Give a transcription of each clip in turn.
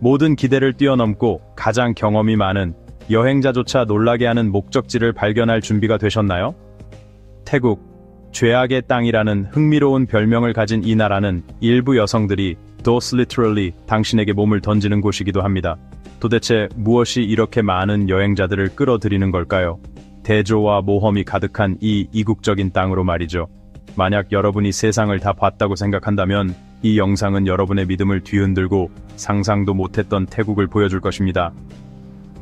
모든 기대를 뛰어넘고 가장 경험이 많은 여행자조차 놀라게 하는 목적지를 발견할 준비가 되셨나요? 태국, 죄악의 땅이라는 흥미로운 별명을 가진 이 나라는 일부 여성들이 those literally 당신에게 몸을 던지는 곳이기도 합니다. 도대체 무엇이 이렇게 많은 여행자들을 끌어들이는 걸까요? 대조와 모험이 가득한 이 이국적인 땅으로 말이죠. 만약 여러분이 세상을 다 봤다고 생각한다면 이 영상은 여러분의 믿음을 뒤흔들고 상상도 못했던 태국을 보여줄 것입니다.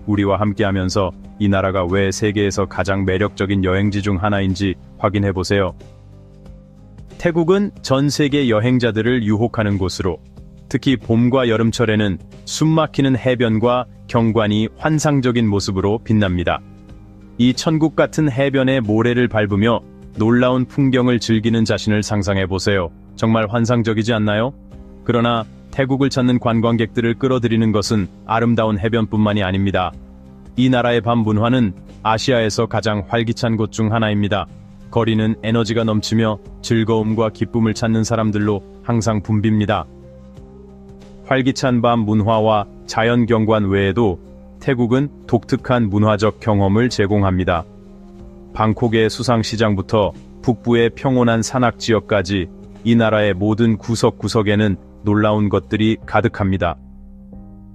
우리와 함께하면서 이 나라가 왜 세계에서 가장 매력적인 여행지 중 하나인지 확인해보세요. 태국은 전 세계 여행자들을 유혹하는 곳으로, 특히 봄과 여름철에는 숨막히는 해변과 경관이 환상적인 모습으로 빛납니다. 이 천국 같은 해변의 모래를 밟으며 놀라운 풍경을 즐기는 자신을 상상해보세요. 정말 환상적이지 않나요? 그러나 태국을 찾는 관광객들을 끌어들이는 것은 아름다운 해변뿐만이 아닙니다. 이 나라의 밤 문화는 아시아에서 가장 활기찬 곳 중 하나입니다. 거리는 에너지가 넘치며 즐거움과 기쁨을 찾는 사람들로 항상 붐빕니다. 활기찬 밤 문화와 자연 경관 외에도 태국은 독특한 문화적 경험을 제공합니다. 방콕의 수상시장부터 북부의 평온한 산악지역까지 이 나라의 모든 구석구석에는 놀라운 것들이 가득합니다.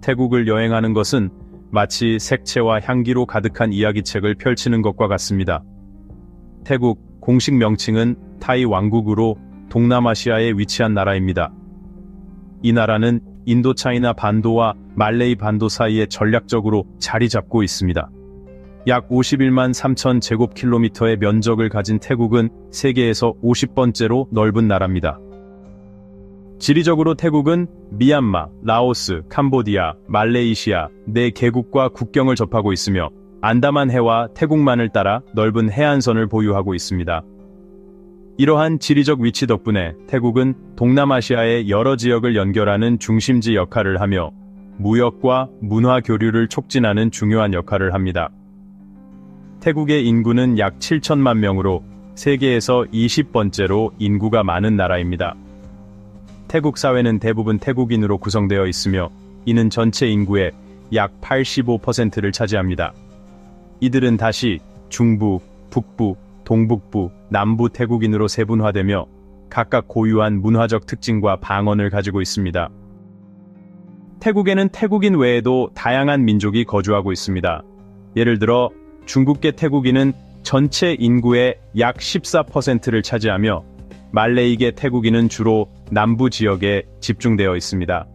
태국을 여행하는 것은 마치 색채와 향기로 가득한 이야기책을 펼치는 것과 같습니다. 태국 공식 명칭은 타이 왕국으로 동남아시아에 위치한 나라입니다. 이 나라는 인도차이나 반도와 말레이 반도 사이에 전략적으로 자리 잡고 있습니다. 약 51만 3천 제곱킬로미터의 면적을 가진 태국은 세계에서 50번째로 넓은 나라입니다. 지리적으로 태국은 미얀마, 라오스, 캄보디아, 말레이시아 4개국과 국경을 접하고 있으며 안다만해와 태국만을 따라 넓은 해안선을 보유하고 있습니다. 이러한 지리적 위치 덕분에 태국은 동남아시아의 여러 지역을 연결하는 중심지 역할을 하며 무역과 문화 교류를 촉진하는 중요한 역할을 합니다. 태국의 인구는 약 7천만 명으로 세계에서 20번째로 인구가 많은 나라입니다. 태국 사회는 대부분 태국인으로 구성되어 있으며 이는 전체 인구의 약 85%를 차지합니다. 이들은 다시 중부, 북부, 동북부, 남부 태국인으로 세분화되며 각각 고유한 문화적 특징과 방언을 가지고 있습니다. 태국에는 태국인 외에도 다양한 민족이 거주하고 있습니다. 예를 들어 중국계 태국인은 전체 인구의 약 14%를 차지하며 말레이계 태국인은 주로 남부 지역에 집중되어 있습니다.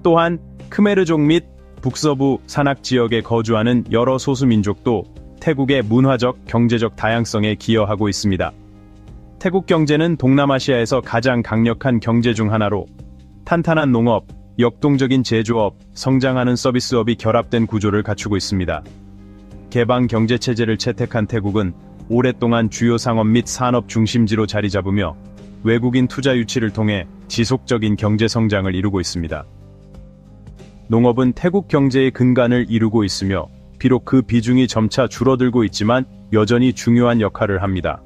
또한 크메르족 및 북서부 산악 지역에 거주하는 여러 소수민족도 태국의 문화적, 경제적 다양성에 기여하고 있습니다. 태국 경제는 동남아시아에서 가장 강력한 경제 중 하나로 탄탄한 농업, 역동적인 제조업, 성장하는 서비스업이 결합된 구조를 갖추고 있습니다. 개방 경제체제를 채택한 태국은 오랫동안 주요 상업 및 산업 중심지로 자리 잡으며 외국인 투자 유치를 통해 지속적인 경제 성장을 이루고 있습니다. 농업은 태국 경제의 근간을 이루고 있으며 비록 그 비중이 점차 줄어들고 있지만 여전히 중요한 역할을 합니다.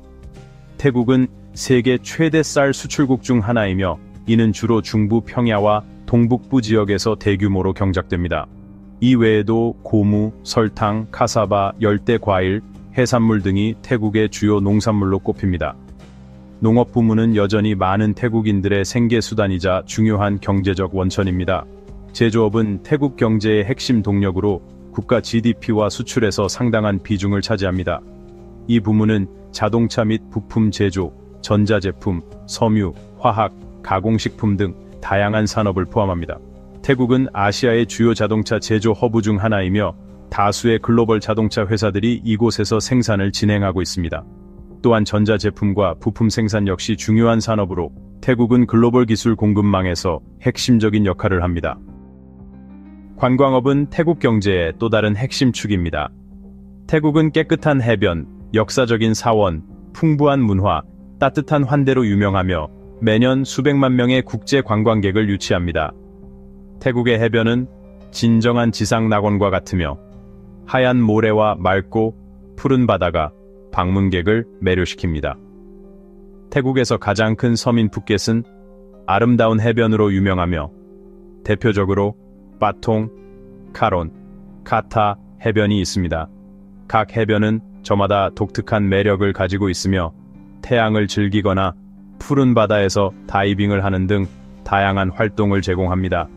태국은 세계 최대 쌀 수출국 중 하나이며 이는 주로 중부 평야와 동북부 지역에서 대규모로 경작됩니다. 이 외에도 고무, 설탕, 카사바, 열대 과일, 해산물 등이 태국의 주요 농산물로 꼽힙니다. 농업 부문은 여전히 많은 태국인들의 생계수단이자 중요한 경제적 원천입니다. 제조업은 태국 경제의 핵심 동력으로 국가 GDP와 수출에서 상당한 비중을 차지합니다. 이 부문은 자동차 및 부품 제조, 전자제품, 섬유, 화학, 가공식품 등 다양한 산업을 포함합니다. 태국은 아시아의 주요 자동차 제조 허브 중 하나이며 다수의 글로벌 자동차 회사들이 이곳에서 생산을 진행하고 있습니다. 또한 전자제품과 부품 생산 역시 중요한 산업으로 태국은 글로벌 기술 공급망에서 핵심적인 역할을 합니다. 관광업은 태국 경제의 또 다른 핵심 축입니다. 태국은 깨끗한 해변, 역사적인 사원, 풍부한 문화, 따뜻한 환대로 유명하며 매년 수백만 명의 국제 관광객을 유치합니다. 태국의 해변은 진정한 지상 낙원과 같으며 하얀 모래와 맑고 푸른 바다가 방문객을 매료시킵니다. 태국에서 가장 큰 섬인 푸켓은 아름다운 해변으로 유명하며 대표적으로 바통, 카론, 카타 해변이 있습니다. 각 해변은 저마다 독특한 매력을 가지고 있으며 태양을 즐기거나 푸른 바다에서 다이빙을 하는 등 다양한 활동을 제공합니다.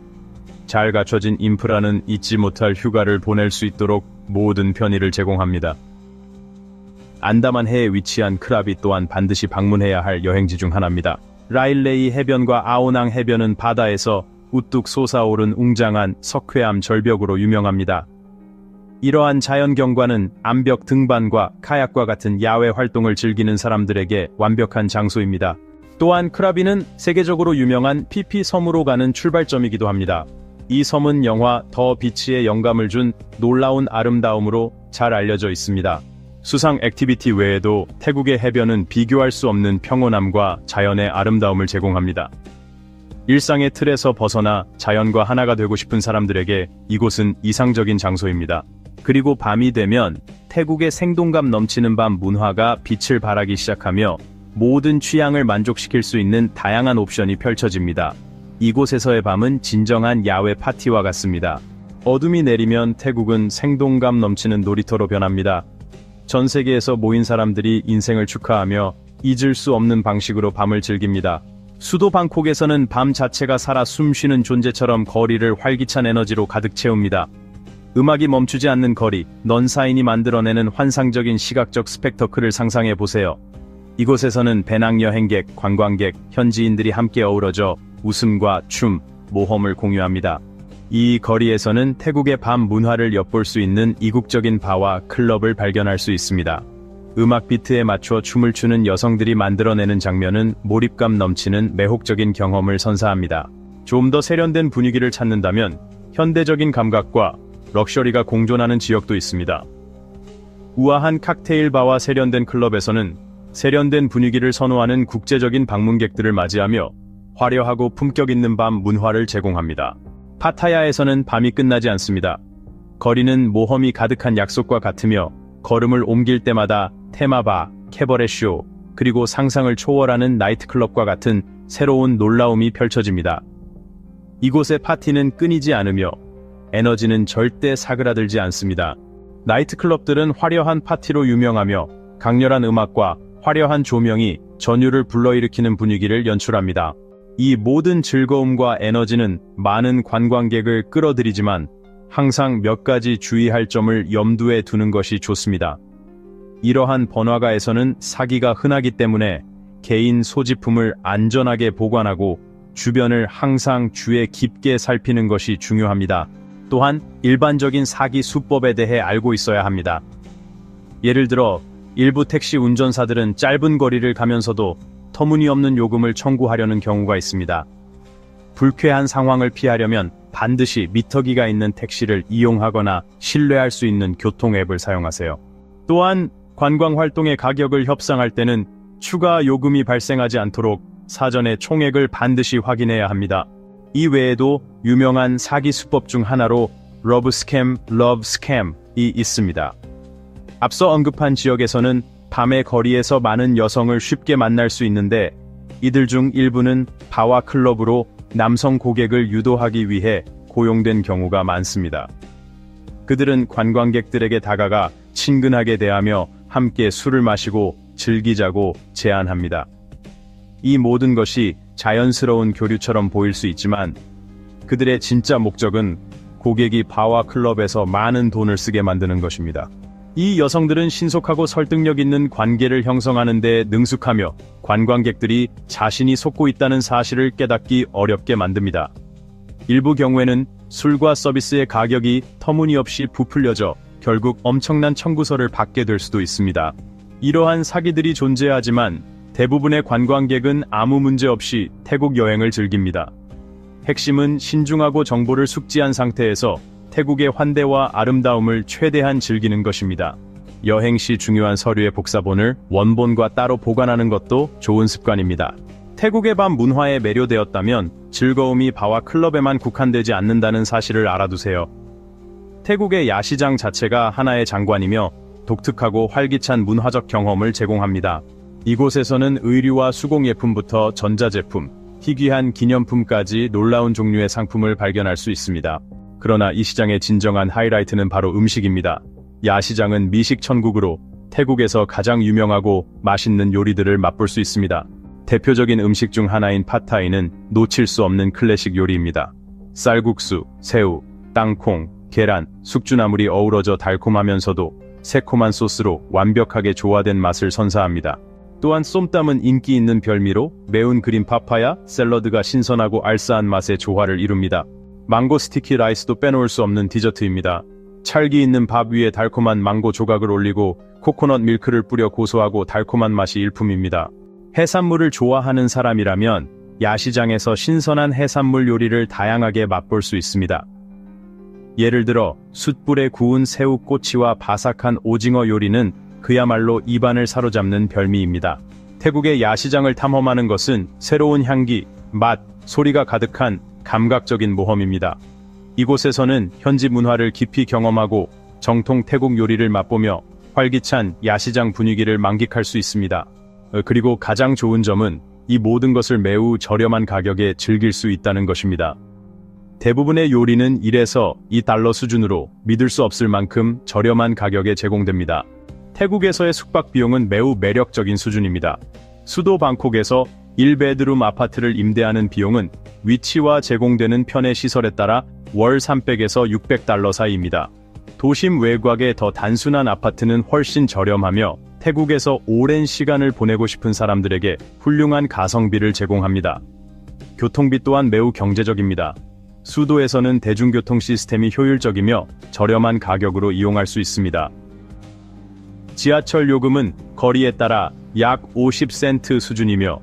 잘 갖춰진 인프라는 잊지 못할 휴가를 보낼 수 있도록 모든 편의를 제공합니다. 안다만 해에 위치한 크라비 또한 반드시 방문해야 할 여행지 중 하나입니다. 라일레이 해변과 아오낭 해변은 바다에서 우뚝 솟아오른 웅장한 석회암 절벽으로 유명합니다. 이러한 자연 경관은 암벽 등반과 카약과 같은 야외 활동을 즐기는 사람들에게 완벽한 장소입니다. 또한 크라비는 세계적으로 유명한 피피 섬으로 가는 출발점이기도 합니다. 이 섬은 영화 더 비치에 영감을 준 놀라운 아름다움으로 잘 알려져 있습니다. 수상 액티비티 외에도 태국의 해변은 비교할 수 없는 평온함과 자연의 아름다움을 제공합니다. 일상의 틀에서 벗어나 자연과 하나가 되고 싶은 사람들에게 이곳은 이상적인 장소입니다. 그리고 밤이 되면 태국의 생동감 넘치는 밤 문화가 빛을 발하기 시작하며 모든 취향을 만족시킬 수 있는 다양한 옵션이 펼쳐집니다. 이곳에서의 밤은 진정한 야외 파티와 같습니다. 어둠이 내리면 태국은 생동감 넘치는 놀이터로 변합니다. 전 세계에서 모인 사람들이 인생을 축하하며 잊을 수 없는 방식으로 밤을 즐깁니다. 수도 방콕에서는 밤 자체가 살아 숨쉬는 존재처럼 거리를 활기찬 에너지로 가득 채웁니다. 음악이 멈추지 않는 거리, 넌사인이 만들어내는 환상적인 시각적 스펙터클을 상상해 보세요. 이곳에서는 배낭여행객, 관광객, 현지인들이 함께 어우러져 웃음과 춤, 모험을 공유합니다. 이 거리에서는 태국의 밤 문화를 엿볼 수 있는 이국적인 바와 클럽을 발견할 수 있습니다. 음악 비트에 맞춰 춤을 추는 여성들이 만들어내는 장면은 몰입감 넘치는 매혹적인 경험을 선사합니다. 좀 더 세련된 분위기를 찾는다면 현대적인 감각과 럭셔리가 공존하는 지역도 있습니다. 우아한 칵테일 바와 세련된 클럽에서는 세련된 분위기를 선호하는 국제적인 방문객들을 맞이하며 화려하고 품격 있는 밤 문화를 제공합니다. 파타야에서는 밤이 끝나지 않습니다. 거리는 모험이 가득한 약속과 같으며 걸음을 옮길 때마다 테마바, 캐버렛쇼, 그리고 상상을 초월하는 나이트클럽과 같은 새로운 놀라움이 펼쳐집니다. 이곳의 파티는 끊이지 않으며 에너지는 절대 사그라들지 않습니다. 나이트클럽들은 화려한 파티로 유명하며 강렬한 음악과 화려한 조명이 전율을 불러일으키는 분위기를 연출합니다. 이 모든 즐거움과 에너지는 많은 관광객을 끌어들이지만 항상 몇 가지 주의할 점을 염두에 두는 것이 좋습니다. 이러한 번화가에서는 사기가 흔하기 때문에 개인 소지품을 안전하게 보관하고 주변을 항상 주의 깊게 살피는 것이 중요합니다. 또한 일반적인 사기 수법에 대해 알고 있어야 합니다. 예를 들어 일부 택시 운전사들은 짧은 거리를 가면서도 터무니없는 요금을 청구하려는 경우가 있습니다. 불쾌한 상황을 피하려면 반드시 미터기가 있는 택시를 이용하거나 신뢰할 수 있는 교통 앱을 사용하세요. 또한 관광 활동의 가격을 협상할 때는 추가 요금이 발생하지 않도록 사전에 총액을 반드시 확인해야 합니다. 이 외에도 유명한 사기 수법 중 하나로 러브 스캠, 러브 스캠이 있습니다. 앞서 언급한 지역에서는 밤의 거리에서 많은 여성을 쉽게 만날 수 있는데 이들 중 일부는 바와 클럽으로 남성 고객을 유도하기 위해 고용된 경우가 많습니다. 그들은 관광객들에게 다가가 친근하게 대하며 함께 술을 마시고 즐기자고 제안합니다. 이 모든 것이 자연스러운 교류처럼 보일 수 있지만 그들의 진짜 목적은 고객이 바와 클럽에서 많은 돈을 쓰게 만드는 것입니다. 이 여성들은 신속하고 설득력 있는 관계를 형성하는 데 능숙하며 관광객들이 자신이 속고 있다는 사실을 깨닫기 어렵게 만듭니다. 일부 경우에는 술과 서비스의 가격이 터무니없이 부풀려져 결국 엄청난 청구서를 받게 될 수도 있습니다. 이러한 사기들이 존재하지만 대부분의 관광객은 아무 문제 없이 태국 여행을 즐깁니다. 핵심은 신중하고 정보를 숙지한 상태에서 태국의 환대와 아름다움을 최대한 즐기는 것입니다. 여행 시 중요한 서류의 복사본을 원본과 따로 보관하는 것도 좋은 습관입니다. 태국의 밤 문화에 매료되었다면 즐거움이 바와 클럽에만 국한되지 않는다는 사실을 알아두세요. 태국의 야시장 자체가 하나의 장관이며 독특하고 활기찬 문화적 경험을 제공합니다. 이곳에서는 의류와 수공예품부터 전자제품, 희귀한 기념품까지 놀라운 종류의 상품을 발견할 수 있습니다. 그러나 이 시장의 진정한 하이라이트는 바로 음식입니다. 야시장은 미식 천국으로 태국에서 가장 유명하고 맛있는 요리들을 맛볼 수 있습니다. 대표적인 음식 중 하나인 팟타이는 놓칠 수 없는 클래식 요리입니다. 쌀국수, 새우, 땅콩, 계란, 숙주나물이 어우러져 달콤하면서도 새콤한 소스로 완벽하게 조화된 맛을 선사합니다. 또한 쏨땀은 인기 있는 별미로 매운 그린 파파야, 샐러드가 신선하고 알싸한 맛의 조화를 이룹니다. 망고 스티키 라이스도 빼놓을 수 없는 디저트입니다. 찰기 있는 밥 위에 달콤한 망고 조각을 올리고 코코넛 밀크를 뿌려 고소하고 달콤한 맛이 일품입니다. 해산물을 좋아하는 사람이라면 야시장에서 신선한 해산물 요리를 다양하게 맛볼 수 있습니다. 예를 들어 숯불에 구운 새우 꼬치와 바삭한 오징어 요리는 그야말로 입안을 사로잡는 별미입니다. 태국의 야시장을 탐험하는 것은 새로운 향기, 맛, 소리가 가득한 감각적인 모험입니다. 이곳에서는 현지 문화를 깊이 경험하고 정통 태국 요리를 맛보며 활기찬 야시장 분위기를 만끽할 수 있습니다. 그리고 가장 좋은 점은 이 모든 것을 매우 저렴한 가격에 즐길 수 있다는 것입니다. 대부분의 요리는 1에서 2달러 수준으로 믿을 수 없을 만큼 저렴한 가격에 제공됩니다. 태국에서의 숙박 비용은 매우 매력적인 수준입니다. 수도 방콕에서 1베드룸 아파트를 임대하는 비용은 위치와 제공되는 편의 시설에 따라 월 300에서 600달러 사이입니다. 도심 외곽의 더 단순한 아파트는 훨씬 저렴하며 태국에서 오랜 시간을 보내고 싶은 사람들에게 훌륭한 가성비를 제공합니다. 교통비 또한 매우 경제적입니다. 수도에서는 대중교통 시스템이 효율적이며 저렴한 가격으로 이용할 수 있습니다. 지하철 요금은 거리에 따라 약 50센트 수준이며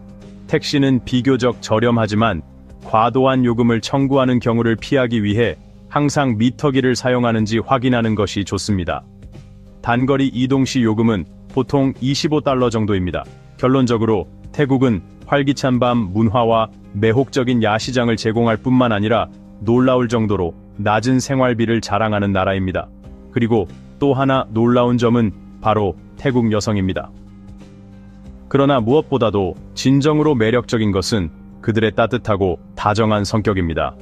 택시는 비교적 저렴하지만 과도한 요금을 청구하는 경우를 피하기 위해 항상 미터기를 사용하는지 확인하는 것이 좋습니다. 단거리 이동 시 요금은 보통 25달러 정도입니다. 결론적으로 태국은 활기찬 밤 문화와 매혹적인 야시장을 제공할 뿐만 아니라 놀라울 정도로 낮은 생활비를 자랑하는 나라입니다. 그리고 또 하나 놀라운 점은 바로 태국 여성입니다. 그러나 무엇보다도 진정으로 매력적인 것은 그들의 따뜻하고 다정한 성격입니다.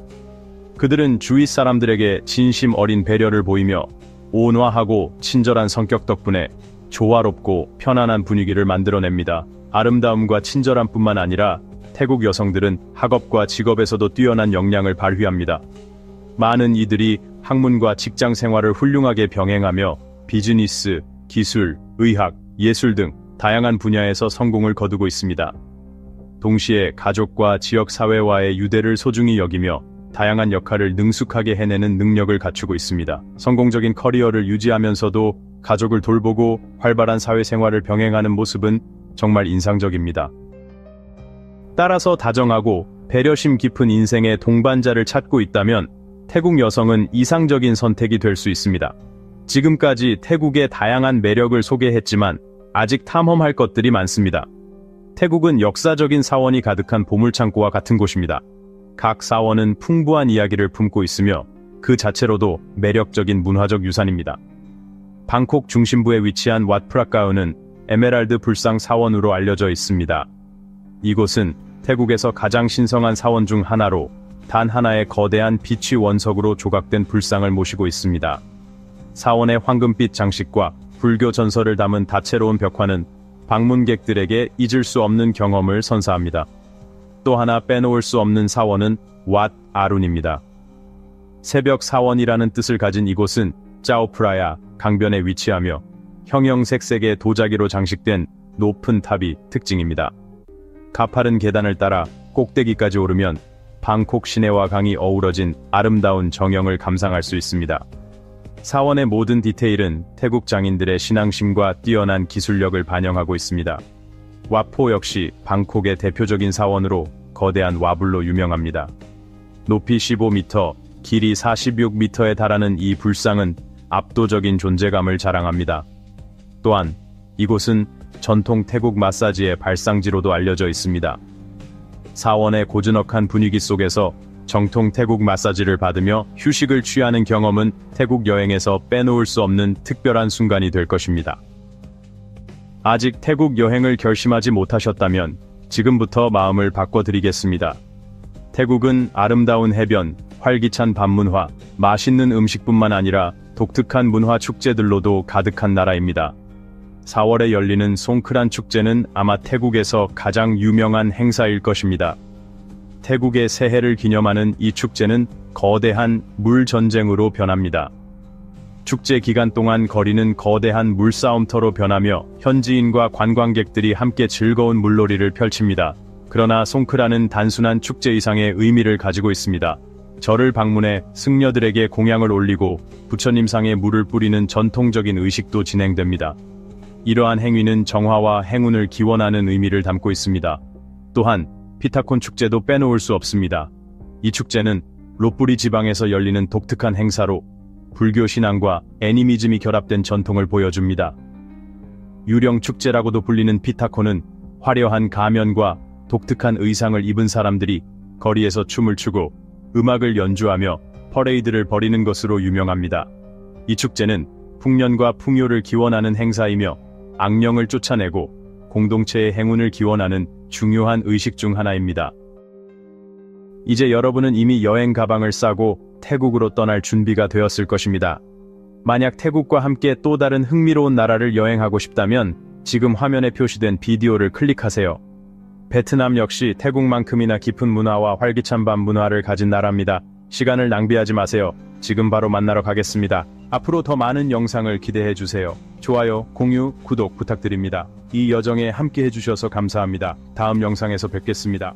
그들은 주위 사람들에게 진심 어린 배려를 보이며 온화하고 친절한 성격 덕분에 조화롭고 편안한 분위기를 만들어냅니다. 아름다움과 친절함뿐만 아니라 태국 여성들은 학업과 직업에서도 뛰어난 역량을 발휘합니다. 많은 이들이 학문과 직장 생활을 훌륭하게 병행하며 비즈니스, 기술, 의학, 예술 등 다양한 분야에서 성공을 거두고 있습니다. 동시에 가족과 지역 사회와의 유대를 소중히 여기며 다양한 역할을 능숙하게 해내는 능력을 갖추고 있습니다. 성공적인 커리어를 유지하면서도 가족을 돌보고 활발한 사회생활을 병행하는 모습은 정말 인상적입니다. 따라서 다정하고 배려심 깊은 인생의 동반자를 찾고 있다면 태국 여성은 이상적인 선택이 될 수 있습니다. 지금까지 태국의 다양한 매력을 소개했지만 아직 탐험할 것들이 많습니다. 태국은 역사적인 사원이 가득한 보물창고와 같은 곳입니다. 각 사원은 풍부한 이야기를 품고 있으며 그 자체로도 매력적인 문화적 유산입니다. 방콕 중심부에 위치한 왓프라카우는 에메랄드 불상 사원으로 알려져 있습니다. 이곳은 태국에서 가장 신성한 사원 중 하나로 단 하나의 거대한 빛의 원석으로 조각된 불상을 모시고 있습니다. 사원의 황금빛 장식과 불교 전설을 담은 다채로운 벽화는 방문객들에게 잊을 수 없는 경험을 선사합니다. 또 하나 빼놓을 수 없는 사원은 왓 아룬입니다. 새벽 사원이라는 뜻을 가진 이곳은 짜오프라야 강변에 위치하며 형형색색의 도자기로 장식된 높은 탑이 특징입니다. 가파른 계단을 따라 꼭대기까지 오르면 방콕 시내와 강이 어우러진 아름다운 정영을 감상할 수 있습니다. 사원의 모든 디테일은 태국 장인들의 신앙심과 뛰어난 기술력을 반영하고 있습니다. 와포 역시 방콕의 대표적인 사원으로 거대한 와불로 유명합니다. 높이 15m, 길이 46m에 달하는 이 불상은 압도적인 존재감을 자랑합니다. 또한 이곳은 전통 태국 마사지의 발상지로도 알려져 있습니다. 사원의 고즈넉한 분위기 속에서 정통 태국 마사지를 받으며 휴식을 취하는 경험은 태국 여행에서 빼놓을 수 없는 특별한 순간이 될 것입니다. 아직 태국 여행을 결심하지 못하셨다면 지금부터 마음을 바꿔드리겠습니다. 태국은 아름다운 해변, 활기찬 밤문화, 맛있는 음식뿐만 아니라 독특한 문화 축제들로도 가득한 나라입니다. 4월에 열리는 송크란 축제는 아마 태국에서 가장 유명한 행사일 것입니다. 태국의 새해를 기념하는 이 축제는 거대한 물 전쟁으로 변합니다. 축제 기간 동안 거리는 거대한 물싸움터로 변하며 현지인과 관광객들이 함께 즐거운 물놀이를 펼칩니다. 그러나 송크란은 단순한 축제 이상의 의미를 가지고 있습니다. 절을 방문해 승려들에게 공양을 올리고 부처님상에 물을 뿌리는 전통적인 의식도 진행됩니다. 이러한 행위는 정화와 행운을 기원하는 의미를 담고 있습니다. 또한 피타콘 축제도 빼놓을 수 없습니다. 이 축제는 롯부리 지방에서 열리는 독특한 행사로 불교 신앙과 애니미즘이 결합된 전통을 보여줍니다. 유령 축제라고도 불리는 피타콘은 화려한 가면과 독특한 의상을 입은 사람들이 거리에서 춤을 추고 음악을 연주하며 퍼레이드를 벌이는 것으로 유명합니다. 이 축제는 풍년과 풍요를 기원하는 행사이며 악령을 쫓아내고 공동체의 행운을 기원하는 중요한 의식 중 하나입니다. 이제 여러분은 이미 여행 가방을 싸고 태국으로 떠날 준비가 되었을 것입니다. 만약 태국과 함께 또 다른 흥미로운 나라를 여행하고 싶다면 지금 화면에 표시된 비디오를 클릭하세요. 베트남 역시 태국만큼이나 깊은 문화와 활기찬 밤 문화를 가진 나라입니다. 시간을 낭비하지 마세요. 지금 바로 만나러 가겠습니다. 앞으로 더 많은 영상을 기대해주세요. 좋아요, 공유, 구독 부탁드립니다. 이 여정에 함께 해주셔서 감사합니다. 다음 영상에서 뵙겠습니다.